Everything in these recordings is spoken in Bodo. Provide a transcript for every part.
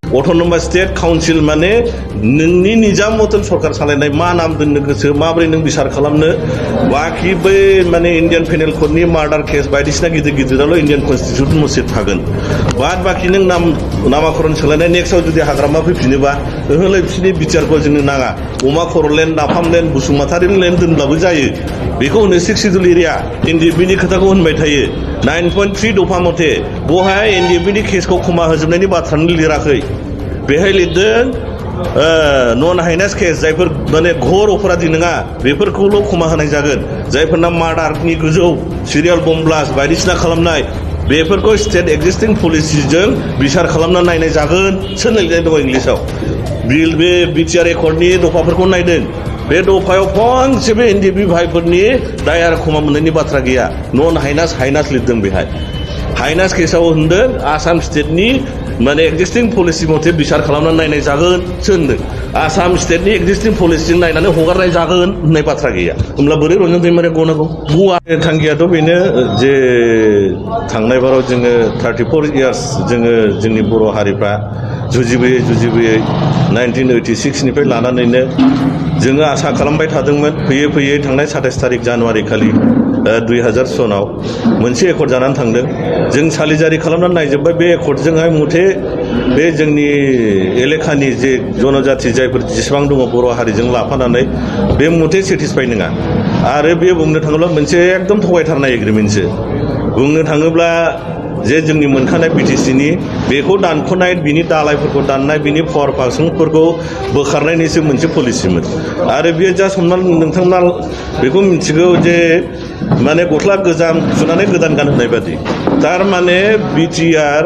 अट'नमास स्टेट काउन्सिल माने नोंनि निजाम मतन सरकार सालायनाय मा नाम दोननो गोसो माबोरै नों बिसार खालामनो बाखि बै माने इन्डियान पेनेल क'डनि मार्डार केस बायदिसिना गिदिर गिदिराल' इन्डियान कनस्टिटिउसन मथे थागोन बाद बाखि नों नामाकरन सोलायनाय नेक्स्टआव जुदि हाग्रामा फैफिनोबा ओहोलै बिसोरनि बिटिआरखौ जोंनो नाङा अमा खर'लेण्ड नाफामलेण्ड बसुमतारी लेण्ड दोनब्लाबो जायो बेखौ होनो 6 सिडुल एरिया एनडिएफबिनि खोथाखौ होनबाय थायो 9.3 दफा मथे बहाय एनडिएफबिनि केसखौ खमा होजोबनायनि बाथ्रानो लिराखै बेहाय लिरदों नन हाइनास केस जायफोर माने घोर अपराधी नङा बेफोरखौल' खमा होनाय जागोन जायफोरना मार्डारनि गोजौ सिरियाल बम ब्लास्ट बायदिसिना खालामनाय बेफोरखौ स्टेट एक्जिस्टिं पलिसिजों बिसार खालामना नायनाय जागोन सोर लिरनाय दङ इंलिसाव बे बिटिआर एकर्डनि दफाफोरखौ नायदों बे दफायाव फंसेबो एनडिएफबि भाइफोरनि दाय आरो खमा मोननायनि बाथ्रा गैया नन हाइनास लिरदों बेहाय हाइनास केसाव होनदों आसाम स्टेटनि माने एक्जिस्टिं पलिसि मथे बिसार खालामना नायनाय जागोन होनदों आसाम स्टेटनि एक्जिस्टिं पलिसिजों नायनानै हगारनाय जागोन होननाय बाथ्रा गैया होमब्ला बोरै रन्जन दैमारिया गनांगौ गवा थांखियाथ' बेनो जे थांनाय बाराव जोङो 34 इयार्स जोंनि बर' हारिफ्रा जुजिबोयै 1986 निफ्राय लानानैनो जोङो आसा खालामबाय थादोंमोन फैयै थांनाय 27 तारिख जानुवारि खालि 2000 सनाव मोनसे एकर्ड जानानै थांदों जों सालिजारि खालामनानै नायजोब्बाय बे एकर्डजोंहाय मथे बे जोंनि एलेखानि जे जनजाति जायफोर जेसेबां दङ बर' हारिजों लाफानानै बे मथे सेटिसफाइ नङा आरो बे बुंनो थाङोब्ला मोनसे एकदम थगायथारनाय एग्रिमेन्टसो बुंनो थाङोब्ला जे जोंनि मोनखानाय बिटिसिनि बेखौ दानख'नाय बिनि दालायफोरखौ दाननाय बिनि पावार फांसनफोरखौ बोखारनायनिसो मोनसे पलिसिमोन आरो बेयो जास्ट हमनानै नोंथांमोना बेखौ मिथिगौ जे माने गस्ला गोजाम सुनानै गोदान गानहोनाय बादि थारमाने बिटिआर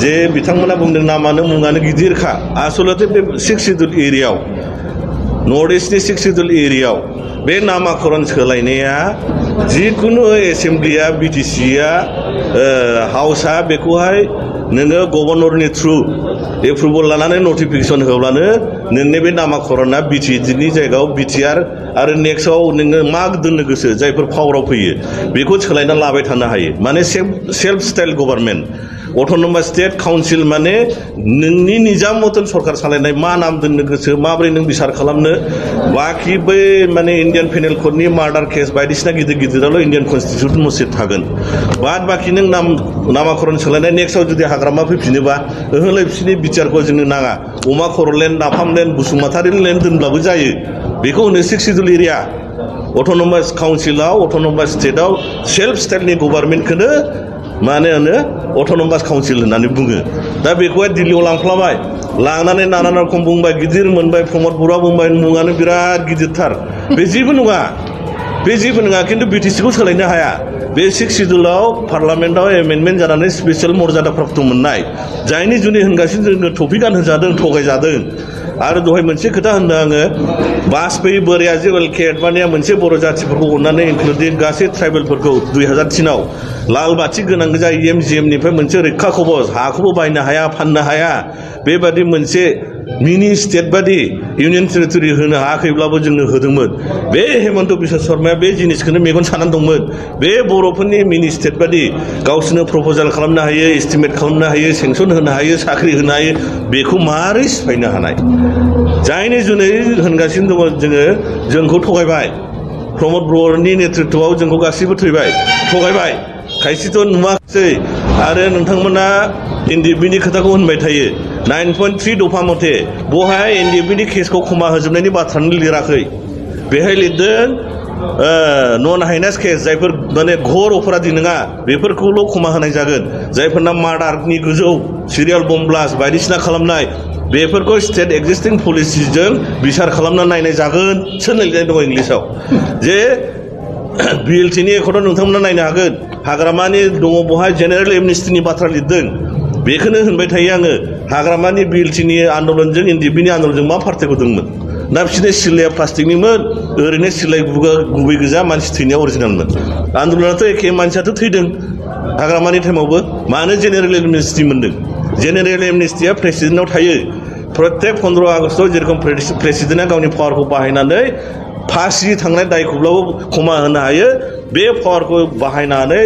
जे बिथांमोना बुंदों नामानो मुङानो गिदिरखा आसलते बे 6 सिडुल एरियायाव नर्थ इस्टनि 6 सिडुल एरियायाव बे नामाकरन सोलायनाया जिखुनु एसेम्ब्लिया बिटिसिया हाउसआ बेखौहाय नोङो गभर्नरनि थ्रु एप्रुभल लानानै नटिफिकेसन होब्लानो नोंनि बे नामाकरना बिटिसिनि जायगायाव बिटिआर आरो नेक्स्टआव नोङो मा दोननो गोसो जायफोर पावाराव फैयो बेखौ सोलायना लाबाय थानो हायो माने self style government autonomous state council माने नोंनि निजाम मतन सरकार सालायनाय मा नाम दोननो गोसो माबोरै नों बिसार खालामनो बाखि बै माने इन्डियान पेनेल क'डनि मार्डार केस बायदिसिना गिदिर गिदिराल' इन्डियान कनस्टिटिउसन मथे थागोन बाद बाखि नों नामाकरन सोलायनाय नेक्स्टआव जुदि हाग्रामा फैफिनोबा ओहोलै बिसोरनि बिटिआरखौ जोंनो नाङा अमा खर'लेण्ड नाफामलेण्ड बसुमतारी लेण्ड दोनब्लाबो जायो बेखौ होनो 6 सिडुल एरिया अट'नमास काउन्सिलाव अट'नमास स्टेटआव सेल्फ स्टाइलनि गभर्नमेन्टखौनो माने होनो अट'नमास काउन्सिल होननानै बुङो दा बेखौहाय दिल्लीयाव लांफ्लाबाय लांनानै नाना रखम बुंबाय गिदिर मोनबाय प्रमद बर'आ बुंबाय मुङानो बिराद गिदिरथार बे जेबो नङा खिन्थु बिटिसिखौ सोलायनो हाया बे 6 सिडुलाव पार्लामेन्टआव एमेन्डमेन्ट जानानै स्पेसियेल मर्यादा प्राप्त मोननाय जायनि जुनै होनगासिनो जोङो टपिक होजादों थगायजादों आरो दहाय मोनसे खोथा होनदों आङो बाजपेयी बोराया जे एलके एडभानिया मोनसे बर' जाथिफोरखौ अननानै इनक्लुडिं गासै ट्राइबेलफोरखौ 2003 आव लाल बाथि गोनां गोजा EMGMनिफ्राय मोनसे रैखा कवच हाखौबो बायनो हाया फाननो हाया बेबादि मोनसे मिनि स्टेट बादि इउनियन टेरिटरि होनो हायाखैब्लाबो जोंनो होदोंमोन बे हेमन्त बिश्व शर्माया बे जिनिसखौनो मेगन सानानै दंमोन बे बर'फोरनि मिनि स्टेट बादि गावसोरनो प्रप'जाल खालामनो हायो एस्टिमेट खालामनो हायो सेंसन होनो हायो साख्रि होनो हायो बेखौ मारै सिफायनो हानाय जायनि जुनै होनगासिनो दङ जोंखौ थगायबाय प्रमद बर'नि नेतृत्वआव जोंखौ गासैबो थगायबाय खायसेथ' नुवाखै आरो नोंथांमोना एनडिएफबिनि खोथाखौ होनबाय थायो 9.3 दफा मथे बहाय एनडिएफबिनि केसखौ खमा होजोबनायनि बाथ्रानो लिराखै बेहाय लिरदों नन हाइनास केस जायफोर माने घोर अपराधी नङा बेफोरखौल' खमा होनाय जागोन जायफोरना मार्डारनि गोजौ सिरियाल बम ब्लास्ट बायदिसिना खालामनाय बेफोरखौ स्टेट एक्जिस्टिं पलिसिजों बिसार खालामना नायनाय जागोन सोर लिरनाय दङ इंलिसाव जे बिएलटिनि एकर्डआव नोंथांमोना नायनो हागोन हाग्रामानि दङ बहाय जेनेरेल एमनेस्टिनि बाथ्रा लिरदों बेखौनो होनबाय थायो आङो हाग्रामानि बिएलटिनि आन्दलनजों एनडिएफबिनि आन्दलनजों मा पार्थक्य दंमोन दा बिसोरनि सिलाया प्लास्टिकनिमोन ओरैनो सिलाय गुबै गोजा मानसि थैनाया अरिजिनेलमोन आन्दलनाथ' एखे मानसियाथ' थैदों हाग्रामानि टाइमावबो मानो जेनेरेल एमनेस्टि मोनदों जेनेरेल एमनेस्टिया प्रेसिडेन्टनाव थायो प्रत्येक 15 आगस्टआव जेरखम प्रेसिडेन्टआ गावनि पावारखौ बाहायनानै फासि थांनाय दायखौब्लाबो खमा होनो हायो बे पावारखौ बाहायनानै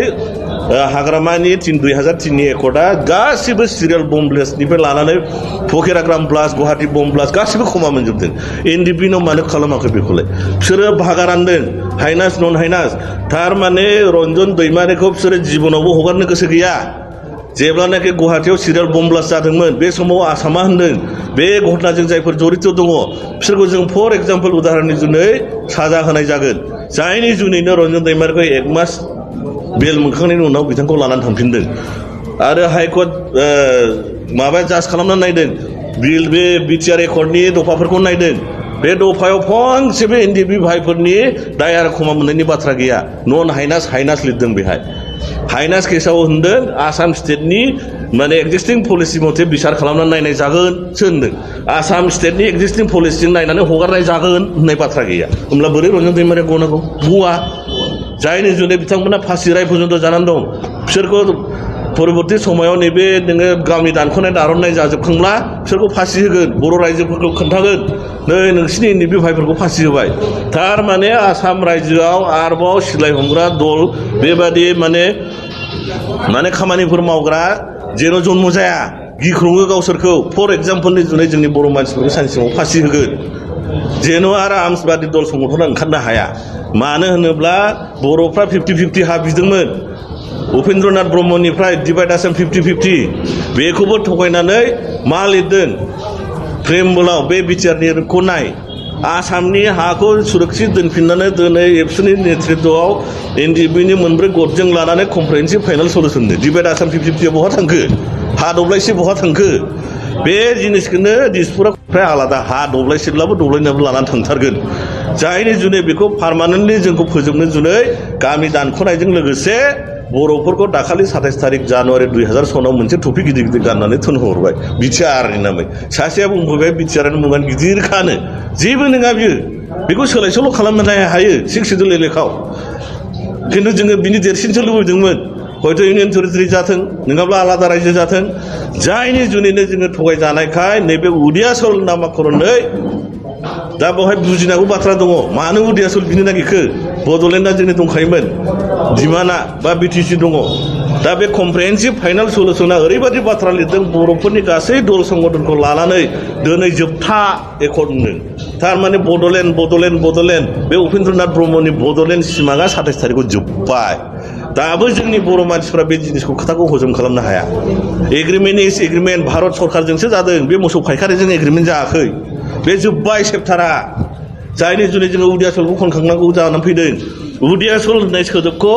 हाग्रामानि 2003नि एकर्डआ गासिबो सिरियाल बम ब्लास्टनिफ्राय लानानै Fakiragram blast Guwahati bomb blast गासिबो खमा मोनजोबदों एनडिपिनाव मानो खालामाखै बेखौलाय बिसोरो भागा रानदों हाइनास नन हाइनास थारमाने रन्जन दैमारिखौ बिसोरो जिबनावबो हगारनो गोसो गैया जेब्लानाखि गुवाहाटीयाव सिरियाल बम ब्लास्ट जादोंमोन बे समाव आसामा होनदों बे घटनाजों जायफोर जड़ित दङ बिसोरखौ जों फर एग्जाम्पल उदाहरननि जुनै साजा होनाय जागोन जायनि जुनैनो रन्जन दैमारिखौ 1 मास बेल मोनखांनायनि उनाव बिथांखौ लानानै थांफिनदों आरो हाइकर्ट माबा जाज खालामनानै नायदों बे बिटिआर एकर्डनि दफाफोरखौ नायदों बे दफायाव फंसेबो एनडिपि भाइफोरनि दाय आरो खमा मोननायनि बाथ्रा गैया नन हाइनास हाइनास लिरदों बेहाय हाइनास केसाव होनदों आसाम स्टेटनि माने एक्जिस्टिं पलिसि मथे बिसार खालामनानै नायनाय जागोनसो होनदों आसाम स्टेटनि एक्जिस्टिं पलिसिजों नायनानै हगारनाय जागोन होननाय बाथ्रा गैया होमब्ला बोरै रन्जन दैमारिया गनांगौ गवा जायनि जुनै बिथांमोना फासि राय पर्यन्त जानानै दं बिसोरखौ परबर्ती समायाव नैबे नोङो गावनि दानख'नाय दारननाय जाजोबखांब्ला बिसोरखौ फासि होगोन बर' रायजोफोरखौ खोन्थागोन नै नोंसिनि एनडिपि भाइफोरखौ फासि होबाय थारमाने आसाम रायजोआव आरोबाव सिलाय हमग्रा दल बेबादि माने खामानिफोर मावग्रा जेन' जन्म जाया गिख्रङो गावसोरखौ फर एग्जाम्पलनि जुनै जोंनि बर' मानसिफोरखौ सानसे समाव फासि होगोन जेन' आरो आर्मसबादि दल संगठना ओंखारनो हाया मानो होनोब्ला बर'फ्रा 50-50 हा बिदोंमोन उपेन्द्रनाथ ब्रह्मनिफ्राय डिभाइड आसाम 50-50 बेखौबो थगायनानै मा लिरदों प्रेमबलाव बे बिटिआरनिखौ नाय आसामनि हाखौ सुरक्षित दोनफिननानै दिनै एबसुनि नेतृत्वआव एनडिपिनि मोनब्रै गटजों लानानै कमप्रेहेन्सिभ फाइनाल सल्युसननो डिभाइड आसाम 50-50 बहा थांखो हा दब्लायसे बहा थांखो बे जिनिसखौनो दिसपुरा फ्राय आलादा हा दब्लायसेब्लाबो दब्लायनाबो लानानै थांथारगोन जायनि जुनै बेखौ पार्मानेन्टलि जोंखौ फोजोबनो जुनै गामि दानख'नायजों लोगोसे बर'फोरखौ दाखालि 27 तारिख जानुवारि 2000 सनाव मोनसे टपि गिदिर गिदिर गाननानै थोनहरबाय बिटिआरनि नामै सासेया बुंफैबाय बिटिआरनि मुगानि गिदिर खानो जेबो नङा बियो बेखौ सोलाय सोल' खालामनो हायो 6 सिडुल एलेकायाव खिन्थु जोङो बिनि देरसिनसो लुबैदोंमोन हयथ' इउनियन टेरिटरि जाथों नङाब्ला आलादा रायजो जाथों जायनि जुनैनो जोङो थगायजानायखाय नैबे उदियासल नामाकरनै दा बेवहाय बुजिनांगौ बाथ्रा दङ मानो उदियासल बिनो नागिरखो बड'लेण्डआ जोंनि दंखायोमोन डिमान्डआ बा बिटिसि दङ दा बे कमप्रेहेन्सिभ फाइनाल सल्युसना ओरैबायदि बाथ्रा लिरदों बर'फोरनि गासै दल संगठनखौ लानानै दिनै जोबथा एकर्डनो थारमाने बड'लेण्ड बे उपेन्द्रनाथ ब्रह्मनि बड'लेण्ड सिमाङा 27 तारिखआव जोब्बाय दाबो जोंनि बर' मानसिफ्रा बे जिनिसखौ खोथाखौ हजम खालामनो हाया एग्रिमेन्ट इज एग्रिमेन्ट भारत सरकारजोंसो जादों बे मोसौ फायखारिजों एग्रिमेन्ट जायाखै बे जोब्बाय सेप्टारा जायनि जुनै जोङो उदियासलखौ खनखांनांगौ जानानै फैदों उदियासल होननाय सोदोबखौ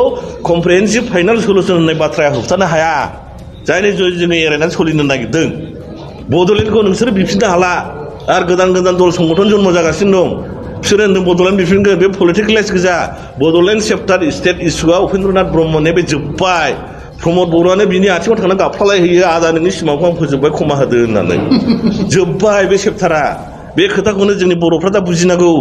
कमप्रेहेन्सिभ फाइनाल सल्युसन होननाय बाथ्राया होबथानो हाया जायनि जुनै जोङो एरायनानै सोलिनो नागिरदों बड'लेण्डखौ नोंसोरो बिफिननो हाला आरो गोदान दल संगठन जन्म जागासिनो दं बिसोरो होनदों बड'लेण्ड बिफिनगोन बे पलिटिकेलाइज गोजा बड'लेण्ड सेप्टार स्टेट इस्युआ उपेन्द्रनाथ ब्रह्मनि बे जोब्बाय प्रमद बर'आनो बिनि आथिङाव थांनानै गाबफ्लालायहैयो आदा नोंनि सिमाखौ आं फोजोबबाय खमा होदो होननानै जोब्बाय बे सेप्टारा बे खोथाखौनो जोंनि बर'फ्रा दा बुजिनांगौ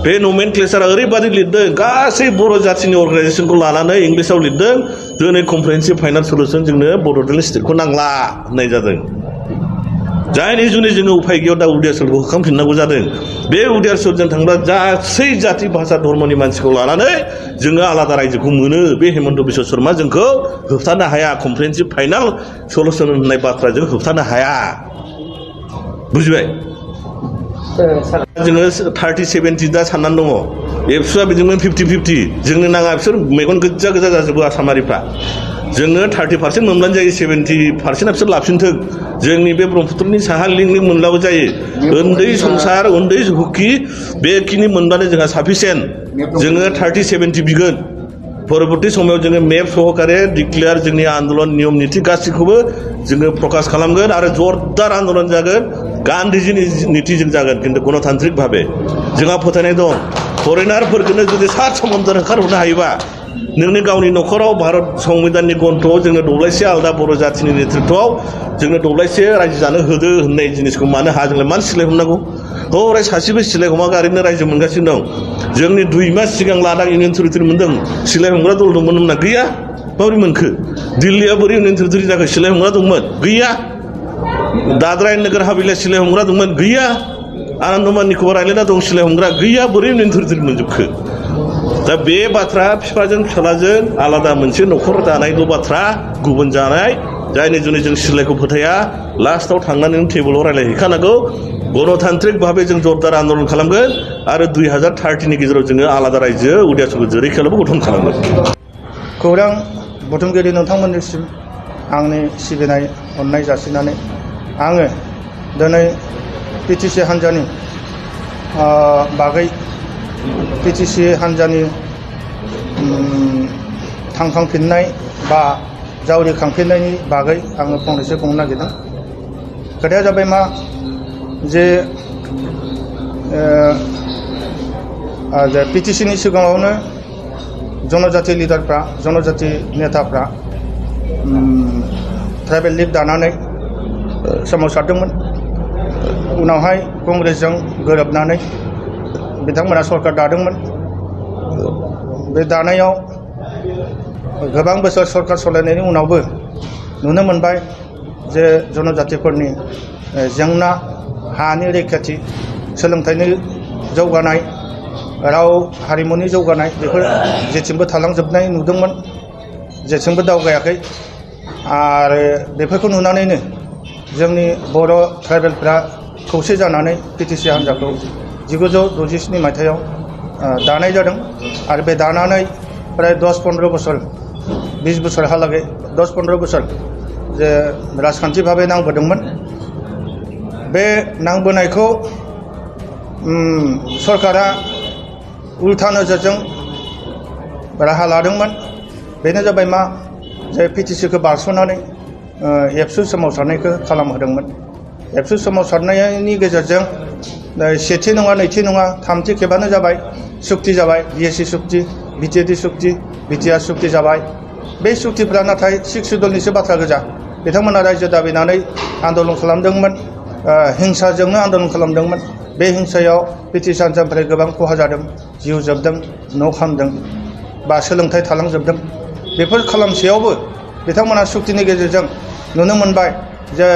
बे नमेनक्लेचारा ओरैबादि लिरदों गासै बर' जाथिनि अर्गानाइजेसनखौ लानानै इंलिसाव लिरदों दिनै कमप्रेहेन्सिभ फाइनाल सल्युसन जोंनो बड'लेण्ड स्टेटखौ नांला होननाय जादों जायनि जुनै जोङो उफाय गैयाव दा उदियासलखौ होखांफिननांगौ जादों बे उदियासलजों थांब्ला गासै जाथि भाषा धर्मनि मानसिखौ लानानै जोङो आलादा रायजोखौ मोनो बे हेमन्त बिश्व शर्मा जोंखौ होबथानो हाया कमप्रेहेन्सिभ फाइनाल सल्युसन होननाय बाथ्राजों होबथानो हाया बुजिबाय जोङो 30-70 दा साननानै दङ एबसुआ बिदिनो 50-50 जोंनो नाङा बिसोर मेगन गोजा जाजोबो आसामारिफ्रा जोंनो 30% मोनब्लानो जायो 70%आ बिसोर लाफिनथों जोंनि बे ब्रह्मपुत्रनि साहा लिंक मोनब्लाबो जायो उन्दै संसार उन्दै हुखि बेखिनि मोनबानो जोंहा साफिसियेन्ट जोङो 30-70 बिगोन परबर्ती समाव जोङो मेप सहकारे डिक्लेयार जोंनि आन्दलन नियम निथि गासैखौबो जोङो प्रकाश खालामगोन आरो जरदार आन्दलन जागोन गान्धीजिनि निथिजों जागोन खिन्थु गणतान्त्रिक भाबे जोंहा फोथायनाय दं फरेनारफोरखौनो जुदि सात समन्दर होखारहरनो हायोबा नोंनि गावनि न'खराव भारत संबिधाननि गन्थ'आव जोङो दब्लायसे आलादा बर' जाथिनि नेतृत्वआव जोङो दब्लायसे रायजो जानो होदो होननाय जिनिसखौ मानो हाया जोंलाय मानो सिलाय हमनांगौ हरै सासेबो सिलाय हमाखै ओरैनो रायजो मोनगासिनो दं जोंनि 2 मास सिगां लादाख इउनियन टेरिटरि मोनदों सिलाय हमग्रा दल दंमोन होनना गैया माबोरै मोनखो दिल्लीया बोरै इउनियन टेरिटरि जाखो सिलाय हमग्रा दंमोन गैया दादरा नोगोर हावेलिया सिलाय हमग्रा दंमोन गैया आनन्दमाननिखौबो रायलायना दं सिलाय हमग्रा गैया बोरै निन्थुर मोनजोबखो दा बे बाथ्रा बिफाजों फिसालाजों आलादा मोनसे न'खर दानायल' बाथ्रा गुबुन जानाय जायनि जुनै जों सिलायखौ फोथाया लास्टआव थांनानै टेबोलाव रायलायहैखानांगौ गणतान्त्रिक भाबै जों जरदार आन्दलन खालामगोन आरो 2030नि गेजेराव जोङो आलादा रायजो उदियासखौ जेरैखालाबो गठन खालामगोन खौरां बुथुमगिरि नोंथांमोननिसिम आंनि सिबिनाय अननाय जासिनानै आङो दिनै पिटिसि हान्जानि बागै पिटिसि हान्जानि थांखांफिननाय बा जावरिखांफिननायनि बागै आङो फंनैसो बुंनो नागिरदों खोथाया जाबाय मा जे पिटिसिनि सिगाङावनो जनजाति लिडारफ्रा जनजाति नेताफ्रा ट्राइबेल लिग दानानै सोमावसारदोंमोन उनावहाय कंग्रेसजों गोरोबनानै बिथांमोना सरकार दादोंमोन बे दानायाव गोबां बोसोर सरकार सालायनायनि उनावबो नुनो मोनबाय जे जनजातिफोरनि जेंना हानि रैखाथि सोलोंथाइनि जौगानाय राव हारिमुनि जौगानाय बेफोर जेथिंबो थालांजोबनाय नुदोंमोन जेथिंबो दावगायाखै आरो बेफोरखौ नुनानैनो जोंनि बर' ट्राइबेलफ्रा खौसे जानानै पिटिसि हान्जाखौ 1967 मायथाइयाव दानाय जादों आरो बे दानानै प्राय 10-15 बोसोर 20 बोसोरहालागै 10-15 बोसोर जे राजखान्थि भाबै नांबोदोंमोन बे नांबोनायखौ सरकारा उल्था नोजोरजों राहा लादोंमोन बेनो जाबाय मा जे पिटिसिखौ बारस'नानै एबसु सोमावसारनायखौ खालामहोदोंमन एबसु सोमावसारनायनि गेजेरजों सेथि नङा नैथि नङा थामथि खेबानो जाबाय सुक्ति जाबाय बिएसि सुक्ति बिटिएडि सुक्ति बिटिआर सुक्ति जाबाय बे सुक्तिफ्रा नाथाय 6 सिडुलनिसो बाथ्रा गोजा बिथांमोना रायजो दाबिनानै आन्दलन खालामदोंमोन हिंसाजोंनो आन्दलन खालामदोंमोन बे हिंसायाव पिटिसि हान्जानिफ्राय गोबां खहा जादों जिउ जोबदों न' खामदों बा सोलोंथाइ थालांजोबदों बेफोर खालामसेयावबो बिथांमोना सुक्तिनि गेजेरजों नुनो मोनबाय जे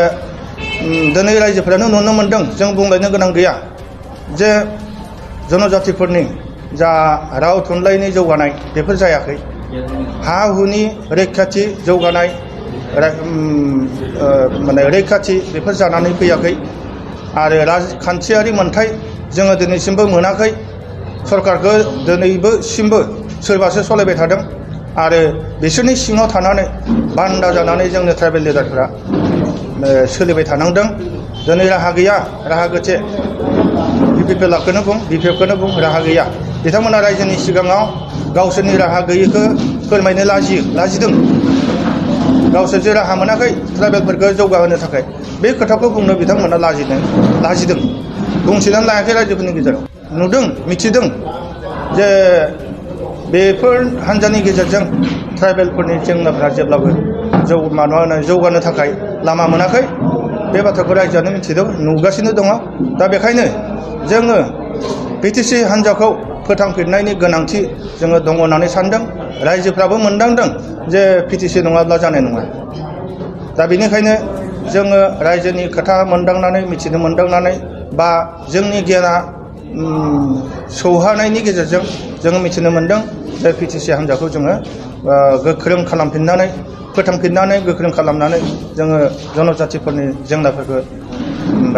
दिनै रायजोफ्रानो नुनो मोनदों जों बुंलायनो गोनां गैया जे जनजातिफोरनि जा राव थुनलाइनि जौगानाय बेफोर जायाखै हा हुनि रैखाथि जौगानाय माने रैखाथि बेफोर जानानै फैयाखै आरो राजखान्थियारि मोन्थाय जोङो दिनैसिमबो मोनाखै सरकारखौ दिनैबोसिमबो सोरबासो सालायबाय थादों आरो बिसोरनि सिङाव थानानै बान्दा जानानै जोंनि ट्राइबेल लिडारफ्रा सोलिबाय थानांदों दिनै राहा गैया राहा गोथे बिपिएलखौनो बुं बिपिएफखौनो बुं राहा गैया बिथांमोना रायजोनि सिगाङाव गावसोरनि राहा गैयैखौ फोरमायनो लाजिदों गावसोर जे राहा मोनाखै ट्राइबेलफोरखौ जौगाहोनो थाखाय बे खोथाखौ बुंनो बिथांमोना लाजिदों बुंथिनानै लायाखै रायजोफोरनि गेजेराव नुदों मिथिदों जे बेफोर हान्जानि गेजेरजों ट्राइबेलफोरनि जेंनाफ्रा जेब्लाबो जौगानो थाखाय लामा मोनाखै बे बाथ्राखौ रायजोआनो मिथिदों नुगासिनो दङ दा बेखायनो जोङो पिटिसि हान्जाखौ फोथांफिननायनि गोनांथि जोङो दङ होननानै सानदों रायजोफ्राबो मोनदांदों जे पिटिसि नङाब्ला जानाय नङा दा बेनिखायनो जोङो रायजोनि खोथा मोनदांनानै मिथिनो मोनदांनानै बा जोंनि गियाना सौहानायनि गेजेरजों जोङो मिथिनो मोनदों जे पिटिसि हान्जाखौ जोङो गोख्रों खालामफिननानै फोथांफिननानै गोख्रों खालामनानै जोङो जनजातिफोरनि जेंनाफोरखौ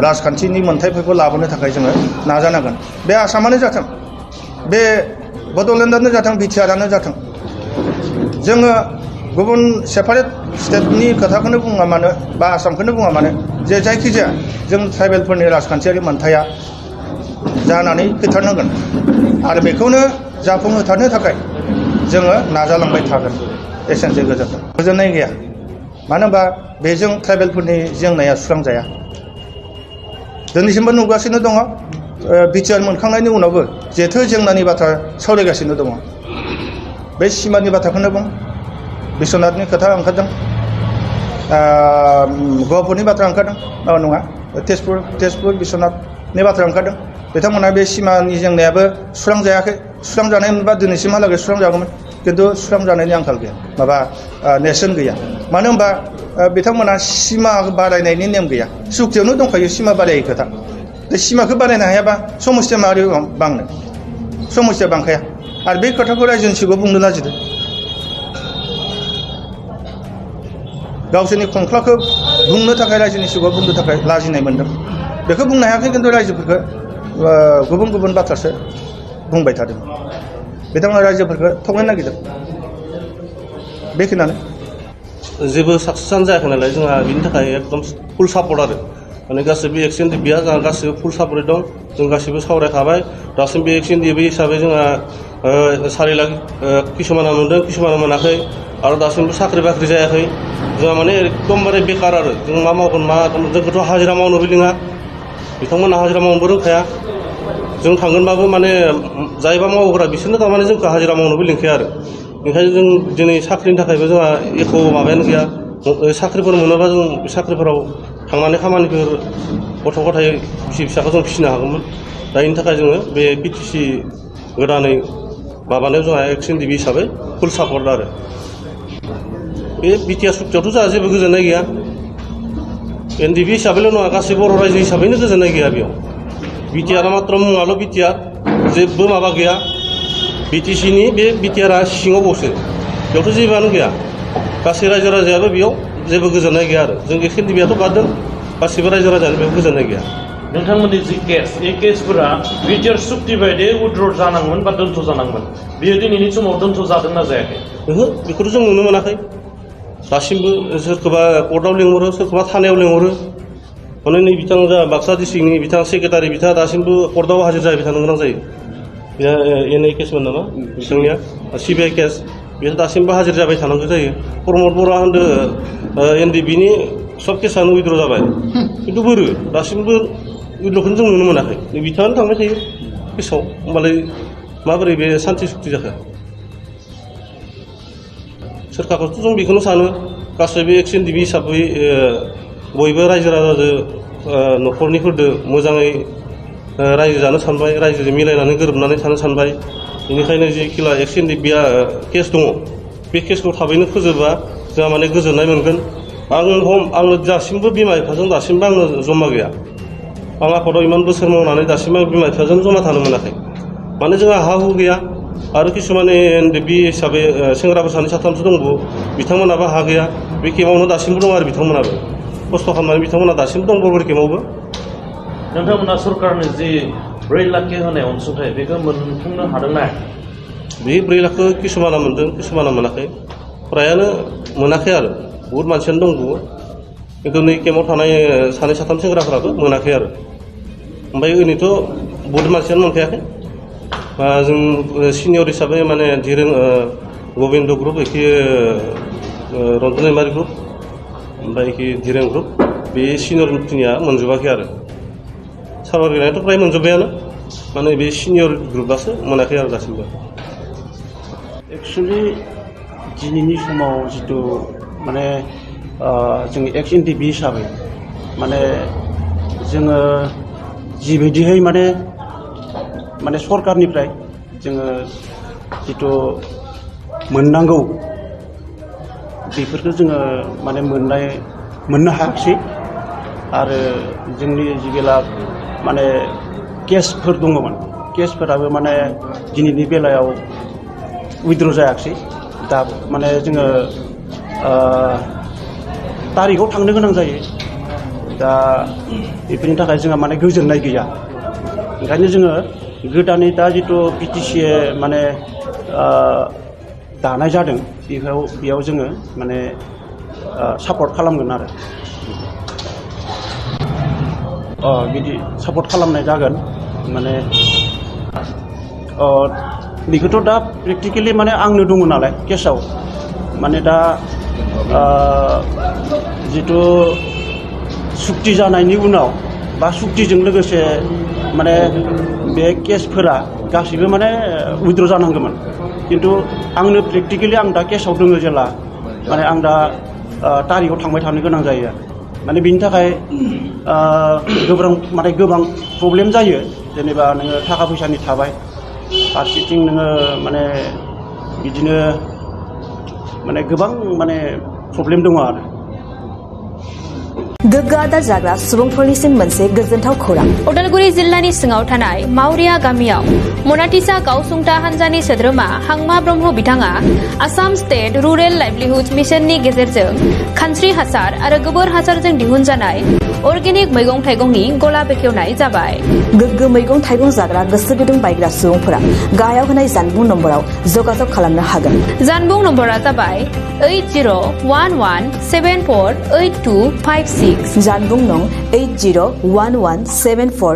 राजखान्थिनि मोन्थायफोरखौ लाबोनो थाखाय जोङो नाजानांगोन बे आसामानो जाथों बे बड'लेण्डआनो जाथों बिटिआरआनो जाथों जोङो गुबुन सेपारेट स्टेटनि खोथाखौनो बुङा मानो बा आसामखौनो बुङा मानो जे जायखिजाया जों ट्राइबेलफोरनि राजखान्थियारि मोन्थाया जानानै फैथारनांगोन आरो बेखौनो जाफुंहोथारनो थाखाय जोङो नाजालांबाय थागोन एसेनोसै गोजोननाय गैया मानो होनबा बेजों ट्राइबेलफोरनि जेंनाया सुस्रांजाया दिनैसिमबो नुगासिनो दङ बिटिआर मोनखांनायनि उनावबो जेथो जेंनानि बाथ्रा सावरायगासिनो दङ बे सिमानि बाथ्राखौनो बुं बिश्वनाथनि खोथा ओंखारदों गहपुरनि बाथ्रा ओंखारदों नङा तेजपुर बिश्वनाथनि बाथ्रा ओंखारदों बिथांमोना बे सिमानि जेंनायाबो सुस्रांजायाखै सुस्रांजानाय मोनबा दिनैसिमहालागै सुस्रांजागौमोन किन्तु सुस्रांजानायनि आंखाल गैया माबा नेरसोन गैया मानो होनबा बिथांमोना सिमा बारायनायनि नेम गैया सुक्तियावनो दंखायो सिमा बारायै खोथा बे सिमाखौ बानायनो हायाबा समस्या माबोरै बांनो समस्या बांखाया आरो बे खोथाखौ रायजोनि सिगाङाव बुंनो लाजिदों गावसोरनि खंख्लाखौ बुंनो थाखाय रायजोनि सिगाङाव बुंनो थाखाय लाजिनाय मोनदों बेखौ बुंनो हायाखै खिन्थु रायजोफोरखौ गुबुन गुबुन बाथ्रासो बुंबाय थादों बिथांमोना रायजोफोरखौ थगायनो नागिरदों बेखिनियानो जेबो साक्सेस जानो जायाखै नालाय जोंहा बिनि थाखाय एकदम फुल सापर्ट आरो माने गासैबो एक्सन डिबिया जोंहा गासैबो फुल सापर्ट दं जों गासैबो सावरायखाबाय दासिम बे एक्सन डिबि हिसाबै जोंहा 4 लाख किसुमाना मोनदों किसुमाना मोनाखै आरो दासिमबो साख्रि बाख्रि जायाखै जोंहा माने एकदमबारे बेकार आरो जों मा मावगोन मा जोंखौथ' हाजिरा मावनोबो लिङा बिथांमोना हाजिरा मावनोबो रोंखाया जों थांगोनबाबो माने जायबा मावग्रा बिसोरनो थारमाने जोंखौ हाजिरा मावनोबो लिंखाया आरो ओंखायनो जों दिनै साख्रिनि थाखायबो जोंहा एख' माबायानो गैया साख्रिफोर मोनोबा जों साख्रिफोराव थांनानै खामानिफोर गथ' गथाय बिसि फिसाखौ जों फिसिनो हागौमोन दा बेनि थाखाय जोङो बे पिटिसि गोदानै माबानायाव जोंहा एक्सन डिबि हिसाबै फुल सापर्ट आरो बे बिटिआर सुक्तियावथ' जोंहा जेबो गोजोननाय गैया एनडिबि हिसाबैल' नङा गासै बर' रायजो हिसाबैनो गोजोननाय गैया बेयाव बिटिआरआ मात्र मुङाल' बिटिआर जेबो माबा गैया बिटिसिनि बे बिटिआरआ सिङावबावसो बेयावथ' जेबोआनो गैया गासै रायजो राजायाबो बेयाव जेबो गोजोननाय गैया आरो जों एक्सन डिबियाथ' बाददों गासैबो रायजो राजायानो बेयाव गोजोननाय गैया नोंथांमोननि जि केस बे केसफोरा बिटिआर सुक्ति बायदियै उइथड्र जानांगौमोन बा दोनथ' जानांगोन बेयो दिनैनि समाव दोनथ' जादोंना जायाखै ओहो बेखौथ' जों नुनो मोनाखै दासिमबो सोरखौबा कर्टआव लिंहरो सोरखौबा थानायाव लिंहरो माने नै बिथां जा बाक्सा डिस्ट्रिक्टनि बिथां सेक्रेटारि बिथाङा दासिमबो कर्टआव हाजिर जाहैबाय थानो गोनां जायो एनआइ केसमोन नामा बिथांनिया सिबिआइ केस बेयो दासिमबो हाजिर जाबाय थानांगौ जायो प्रमद बर'आ होनदो एनडिबिनि सब केसानो उइथड्र जाबाय खिन्थु बोरो दासिमबो उइथड्रखौनो जों नुनो मोनाखै बिथाङानो थांबाय थायो केसाव होमबालाय माबोरै बे सान्थि सुक्ति जाखो सोरखारखौथ' जों बेखौनो सानो गासैबो एक्सन डिबि हिसाबै बयबो रायजो राजाजों न'खरनिफोरजों मोजाङै रायजो जानो सानबाय रायजोजों मिलायनानै गोरोबनानै थानो सानबाय बेनिखायनो जेखिला एक्सन डिबिया केस दङ बे केसखौ थाबैनो फोजोबा जोंहा माने गोजोननाय मोनगोन आंनो दासिमबो बिमा बिफाजों दासिमबो आंनो जमा गैया आं आफादाव इमान बोसोर मावनानै दासिमबो बिमा बिफाजों जमा थानो मोनाखै माने जोंहा हा हु गैया आरो किसुमान एनडिबि हिसाबै सेंग्राफोर सानै साथामसो दंबावो बिथांमोनाबो हा गैया बे केम्पआवनो दासिमबो दं आरो बिथांमोनाबो खस्थ' खालामनानै बिथांमोना दासिमबो दं बरबेर केम्पआवबो नोंथांमोना सरकारनि जि 4 लाख होनाय अनसुंथाइ बेखौ मोनफुंनो हादोंना बे 4 लाखखौ किसुमाना मोनदों किसुमाना मोनाखै फ्रायानो मोनाखै आरो बहुद मानसियानो दंबावो खिन्थु नै केम्पआव थानाय सानै साथाम सेंग्राफोराबो मोनाखै आरो ओमफ्राय ओरैनोथ' बहुद मानसियानो मोनखायाखै जों सिनियर हिसाबै माने धिरेन गबिन्द ग्रुप एखि रन्जन दैमारि ग्रुप ओमफ्राय एखि धिरेन ग्रुप बे सिनियरनिया मोनजोबाखै आरो सारभार गैनायाथ' फ्राय मोनजोब्बायानो माने बे सिनियर ग्रुपआसो मोनाखै आरो दासिमबो एक्सुवेलि दिनैनि समाव जितु माने जों एक्सन डिबि हिसाबै माने जोङो जिबायदिहै माने सरकारनिफ्राय जोङो जितु मोननांगौ बेफोरखौ जोङो माने मोननो हायाखिसै आरो जोंनि जिबेला माने केसफोर दङमोन केसफोराबो माने दिनैनि बेलायाव उइथड्र जायाखिसै दा माने जोङो तारिखआव थांनो गोनां जायो दा बेफोरनि थाखाय जोंहा माने गोजोननाय गैया ओंखायनो जोङो गोदानै दा जितु पिटिसि माने दानाय जादों बेयाव जोङो माने सापर्ट खालामगोन आरो बिदि सापर्ट खालामनाय जागोन माने बेखौथ' दा प्रेक्टिकेलि माने आंनो दङ नालाय केसाव माने दा जितु सुक्ति जानायनि उनाव बा सुक्तिजों लोगोसे माने बे केसफोरा गासैबो माने उइथड्र जानांगौमोन खिन्थु आंनो प्रेक्टिकेलि आं दा केसाव दङ जेला माने आं दा तारिखआव थांबाय थानो गोनां जायो माने बिनि थाखाय गोबां प्रब्लेम जायो जेनेबा नोङो थाखा फैसानि थाबाय फारसेथिं नोङो माने बिदिनो माने गोबां माने प्रब्लेम दङ आरो गोग्गो आदार जाग्रा सुबुंफोरनिसिम मोनसे गोजोनथाव खौरां उदालगुरि जिल्लानि सिङाव थानाय मावरिया गामियाव मनाटिसा गावसुंथा हान्जानि सोद्रोमा हांमा ब्रह्म बिथाङा आसाम स्टेट रुरेल लाइभलिहुड मिशननि गेजेरजों खानस्रि हासार आरो गोबोर हासारजों दिहुनजानाय अर्गेनिक मैगं थाइगंनि गला बेखेवनाय जाबाय। गोग्गो मैगं थाइगं जाग्रा गोसो गुदुं बायग्रा सुबुंफोरा गाहायाव होनाय जानबुं नम्बराव जगाजग खालामनो हागोन। जानबुं नम्बरा जाबाय 8011748256 जानबुं नं 8011748256